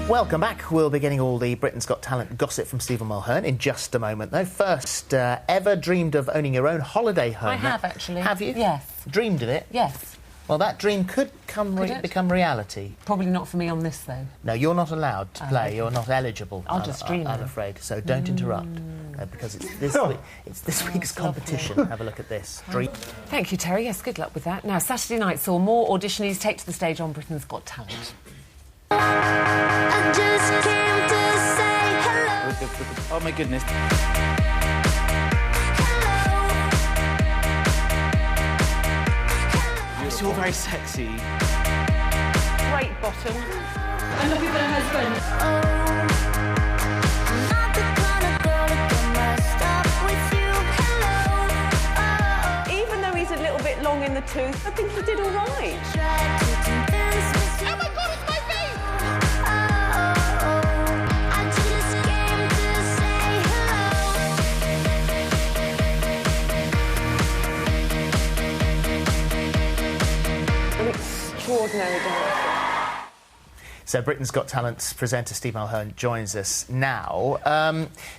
Welcome back. We'll be getting all the Britain's Got Talent gossip from Stephen Mulhern in just a moment, though. First, ever dreamed of owning your own holiday home? I have, actually. Have you? Yes. Dreamed of it? Yes. Well, that dream could become reality. Probably not for me on this, though. No, you're not allowed to play. Okay. You're not eligible. I'll just dream I'm afraid. So don't interrupt, because it's this week's competition. Have a look at this. Dream. Thank you, Terry. Yes, good luck with that. Now, Saturday night saw more auditionees take to the stage on Britain's Got Talent. I just came to say hello. Oh my goodness. It's all very sexy. Great bottom. I'm looking for a husband. I'm not the kind of girl that get messed up with you. Hello. Even though he's a little bit long in the tooth, I think he did all right. Tried to convince me. Oh my God, it's my face! I just came to say hello. An extraordinary dancer. So Britain's Got Talent presenter Steve Mulhern joins us now.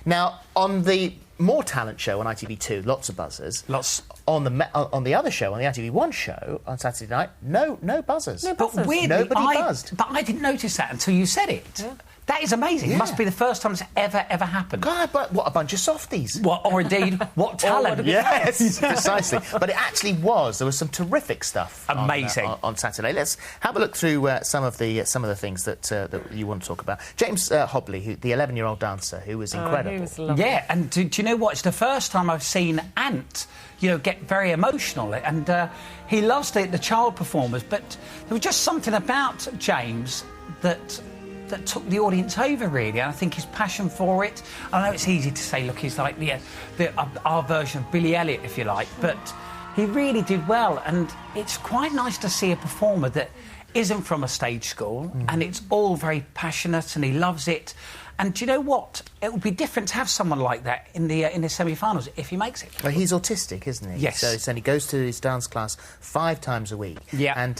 Now, on the More Talent show on ITV2, lots of buzzers. Lots. On the other show, on the ITV1 show on Saturday night, no buzzers. No But buzzers. weirdly, Nobody buzzed. But I didn't notice that until you said it. Yeah. That is amazing. Yeah. It must be the first time it's ever happened. God, but what a bunch of softies. What, or indeed, what talent. Yes, precisely. But it actually was. There was some terrific stuff. Amazing. On Saturday. Let's have a look through some of the things that you want to talk about. James Hobley, the 11-year-old dancer, who was incredible. He was lovely. Yeah, and do you know what? It's the first time I've seen Ant, get very emotional. And he loves the child performers, but there was just something about James that took the audience over, really. And I think his passion for it. I know it's easy to say, look, he's like our version of Billy Elliot, if you like, but he really did well. And it's quite nice to see a performer that isn't from a stage school, and it's all very passionate, and he loves it. And do you know what? It would be different to have someone like that in the semi-finals if he makes it. Well, he's autistic, isn't he? Yes. So he goes to his dance class 5 times a week. Yeah. And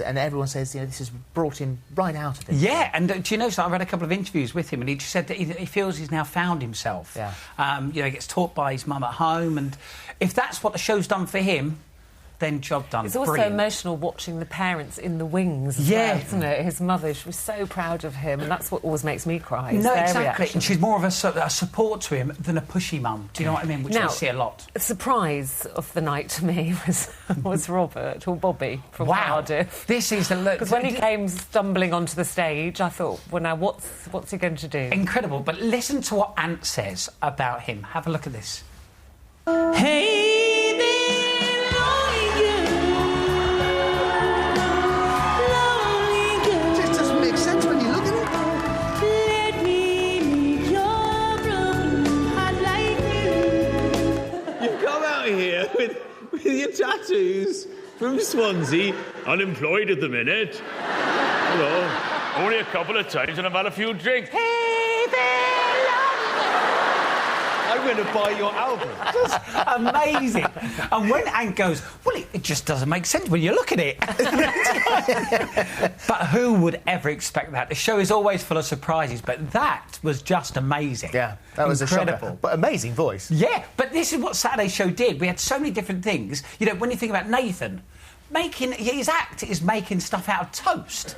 everyone says, this is brought him right out of him. Yeah, and do you know, so I read a couple of interviews with him, and he just said that he feels he's now found himself. Yeah. He gets taught by his mum at home, and if that's what the show's done for him, then job done. It's also Brilliant. emotional watching the parents in the wings as Yeah. well, isn't it? His mother, she was so proud of him, and that's what always makes me cry. No, their exactly. reaction. And she's more of a support to him than a pushy mum. Do you know what I mean? Which I see a lot. The surprise of the night to me was Robert, or Bobby, from Cardiff. This is the look. Because when he came stumbling onto the stage, I thought, well, now what's he going to do? Incredible. But listen to what Ant says about him. Have a look at this. Hey there, lonely girl. Just doesn't make sense when you look at it. Let me meet your broken heart like you. You've come out here with your tattoos from Swansea, unemployed at the minute. Hello. Only a couple of times and I've had a few drinks. Hey there, I'm going to buy your album. Just amazing. And when Ant goes, well, it just doesn't make sense when you look at it. But who would ever expect that? The show is always full of surprises, but that was just amazing. Yeah, that was incredible. A shocker. But amazing voice. Yeah, but this is what Saturday's show did. We had so many different things. When you think about Nathan, his act is making stuff out of toast.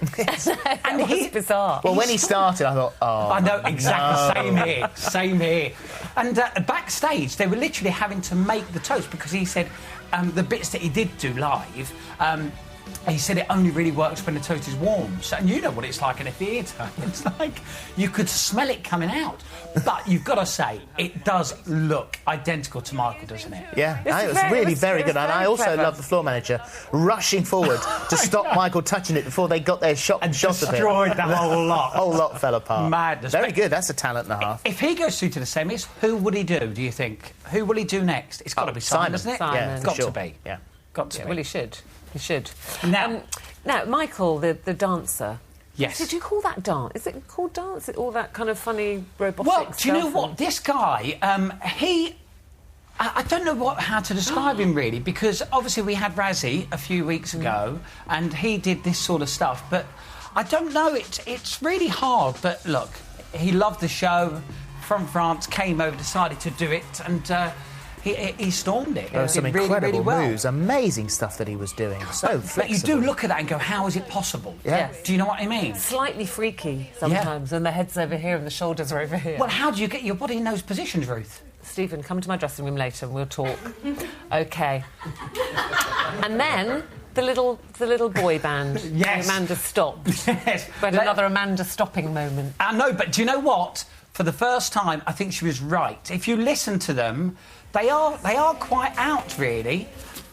And he's bizarre. Well, when he started, I thought, oh, I know, exactly. No. Same here. And backstage, they were literally having to make the toast because he said the bits that he did do live, he said it only really works when the toast is warm. So, and you know what it's like in a theatre. It's like you could smell it coming out. But you've got to say, it does look identical to Michael, doesn't it? Yeah, it was really very good. And I also love the floor manager rushing forward to stop Michael touching it before they got their shot of it. Destroyed the whole lot. Whole lot fell apart. Madness. Very good. That's a talent and a half. If he goes through to the semis, who would he do you think? Who will he do next? It's got to be Simon, isn't it? Simon. Yeah, It's got sure. to be. Yeah. Got to be. Well, he should. He should. Now, Michael, the dancer. Yes. Did you call that dance? Is it called dance? All that kind of funny robotic well, do you know stuff what? This guy, I don't know how to describe him, really, because obviously we had Razzie a few weeks ago, and he did this sort of stuff, but I don't know. It's really hard. But look, he loved the show. From France, came over, decided to do it, and he stormed it. There were some Did really, incredible really well. moves, amazing stuff that he was doing. So flexible. But you do look at that and go, how is it possible? Yeah. Do you know what I mean? Slightly freaky sometimes, and the head's over here and the shoulders are over here. Well, how do you get your body in those positions, Ruth? Stephen, come to my dressing room later and we'll talk. OK. And then the little boy band. Yes. Amanda stopped. Yes. But another Amanda stopping moment. I know, but do you know what? For the first time, I think she was right. If you listen to them, they are quite out, really.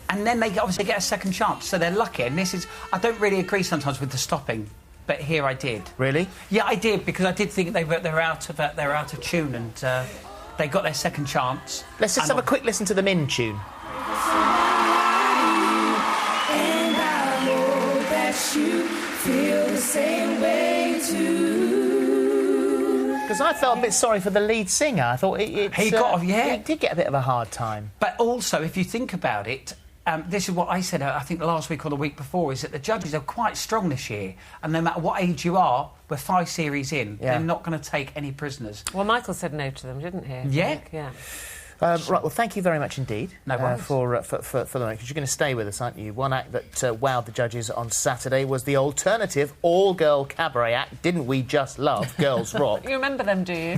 And then they obviously get a second chance, so they're lucky. And this is... I don't really agree sometimes with the stopping, but here I did. Really? Yeah, I did, because I did think they're out of tune, and they got their second chance. Let's just have a quick listen to them in tune. And I hope that you feel the same way too. Because I felt a bit sorry for the lead singer. I thought he did get a bit of a hard time. But also, if you think about it, this is what I said, I think last week or the week before, is that the judges are quite strong this year, and no matter what age you are, we're 5 series in, they're not going to take any prisoners. Well, Michael said no to them, didn't he? Yeah. Yeah. Right, well, thank you very much indeed No worries. for the night, because you're going to stay with us, aren't you? One act that wowed the judges on Saturday was the alternative all-girl cabaret act, Didn't We Just Love Girls Roc? You remember them, do you?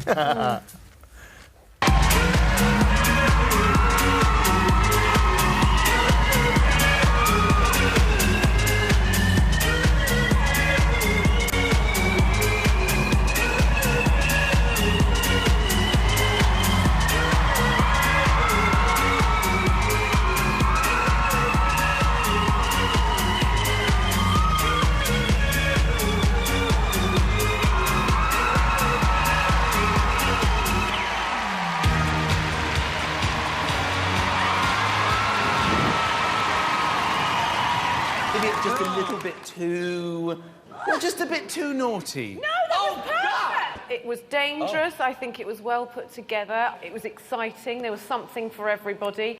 Just a little bit too... Well, just a bit too naughty. No, that was perfect! It was dangerous. I think it was well put together. It was exciting. There was something for everybody.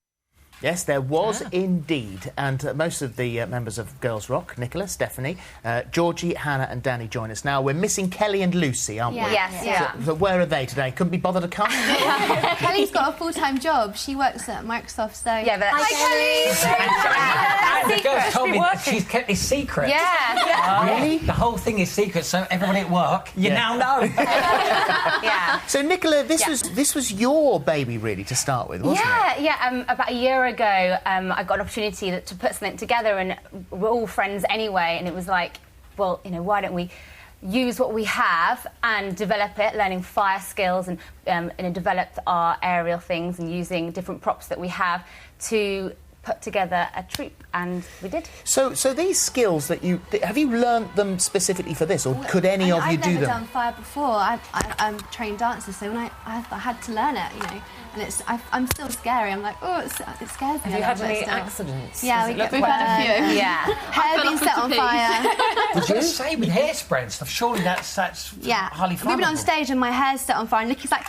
Yes, there was indeed. And most of the members of Girls Roc, Nicola, Stephanie, Georgie, Hannah and Danny join us now. We're missing Kelly and Lucy, aren't we? Yes, yeah. So where are they today? Couldn't be bothered to come? Kelly's got a full-time job. She works at Microsoft, so... Yeah, but... Hi, Kelly! The girls told me that she's kept this secret. Yeah. Really? The whole thing is secret, so everybody at work, you now know. Yeah. So, Nicola, this was your baby, really, to start with, wasn't it? Yeah. About a year ago, I got an opportunity to put something together, and we're all friends anyway, and it was like, well, you know, why don't we use what we have and develop it, learning fire skills and develop our aerial things and using different props that we have to put together a troupe, and we did. So these skills that have you learnt them specifically for this, or could any of you do them? I've never done fire before. I'm a trained dancer, so when I had to learn it, you know, and I'm still scary. I'm like, oh, it scares me. Have you had any accidents? Yeah, we've had a few. Yeah. Hair being set on fire. Did you say with hairspray and stuff? Surely that's highly flammable. We've been on stage and my hair's set on fire, and Nikki's like,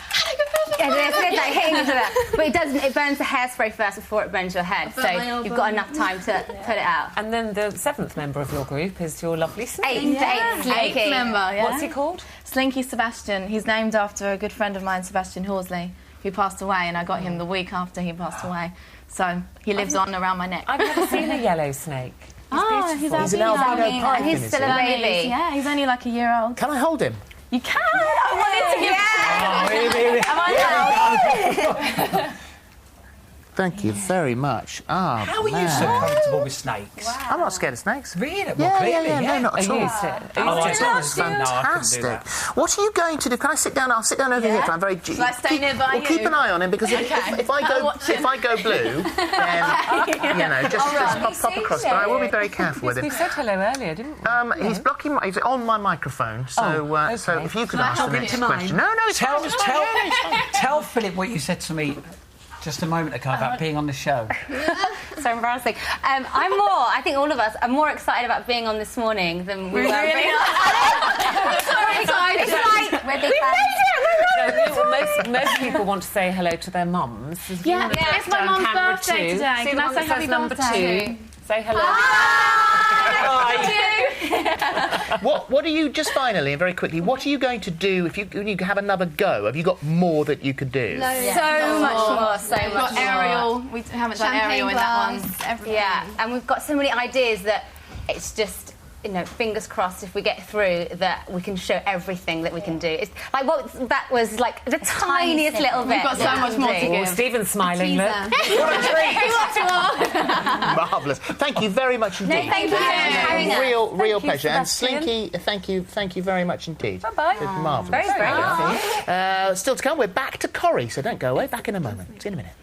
it's like hitting into that. But it burns the hairspray first before it burns your head, so you've got enough time to put it out. And then the 7th member of your group is your lovely Slinky. Eighth member, yeah. What's he called? Slinky Sebastian. He's named after a good friend of mine, Sebastian Horsley, who passed away, and I got him the week after he passed away. So he lives on around my neck. I've never seen a yellow snake. He's an albino python, He's still a baby. Yeah, he's only like a year old. Can I hold him? You can! I wanted to give Am I allowed? Thank you very much. How are you so comfortable with snakes? Wow. I'm not scared of snakes. Really? Well, Yeah, clearly, no, not at all. Fantastic. What are you going to do? Can I sit down? I'll sit down over here. I'm very. Shall I stay nearby you? Keep an eye on him, because if I go blue, then you know, just pop across. But I will be very careful with him. We said hello earlier, didn't we? He's blocking. He's on my microphone. So, so if you could ask the next question. No, it's tell Phillip what you said to me just a moment ago about being on the show. So embarrassing. I think all of us are more excited about being on this morning than we were. Really Most people want to say hello to their mums. Yeah, it's my mum's birthday today. Can I say happy birthday? Say hello. Hi! What are you, just finally and very quickly, what are you going to do when you have another go? Have you got more that you could do? So much more, so We've much got aerial. We haven't done aerial in that one. Everything. Yeah, and we've got so many ideas that it's just, you know, fingers crossed if we get through that we can show everything that we can do. It's like that was like the tiniest little bit. We've got so much more to Oh, give. Stephen's smiling. Look. What a treat! Marvellous. Thank you very much indeed. No, thank you for having us. Real pleasure. And Sebastian. Slinky, thank you very much indeed. Bye-bye. Marvellous. Very, very good. Still to come, we're back to Corrie, so don't go away. Back in a moment. See you in a minute.